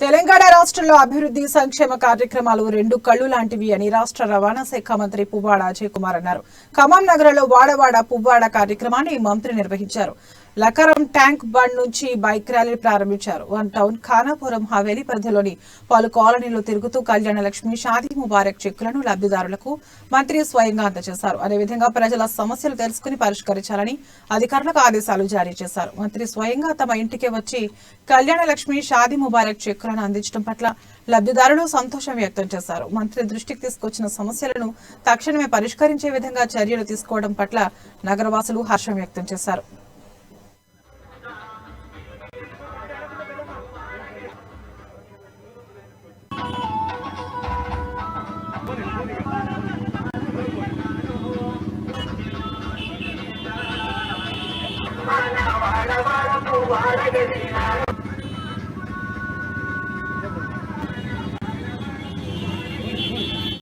తెలంగాణ రాష్ట్రంలో అభివృద్ధి సంక్షేమ కార్యక్రమాలు రెండు కళ్లు లాంటివి అని రాష్ట్ర రవాణా శాఖ మంత్రి పువ్వాడ అజయ్ కుమార్ అన్నారు. ఖమ్మం నగరంలో వాడవాడ పువ్వాడ కార్యక్రమాన్ని మంత్రి నిర్వహించారు. లకరం ట్యాంక్ బండ్ నుంచి బైక్ ర్యాలీ ప్రారంభించారు. వన్ టౌన్ ఖానాపురం హవేలీ పరిధిలోని పలు కాలనీలు తిరుగుతూ కళ్యాణ లక్ష్మి షాదీ ముబారక్ చెక్కులను లబ్ధిదారులకు మంత్రి స్వయంగా అందజేశారు. అదేవిధంగా ప్రజల సమస్యలు తెలుసుకుని పరిష్కరించాలని అధికారులకు ఆదేశాలు జారీ చేశారు. మంత్రి స్వయంగా తమ ఇంటికి వచ్చి కళ్యాణ లక్ష్మి షాదీ ముబారక్ చెక్కులను అందించడం పట్ల లబ్ధిదారులు సంతోషం వ్యక్తం చేశారు. మంత్రి దృష్టికి తీసుకొచ్చిన సమస్యలను తక్షణమే పరిష్కరించే విధంగా చర్యలు తీసుకోవడం పట్ల నగరవాసులు హర్షం వ్యక్తం చేశారు.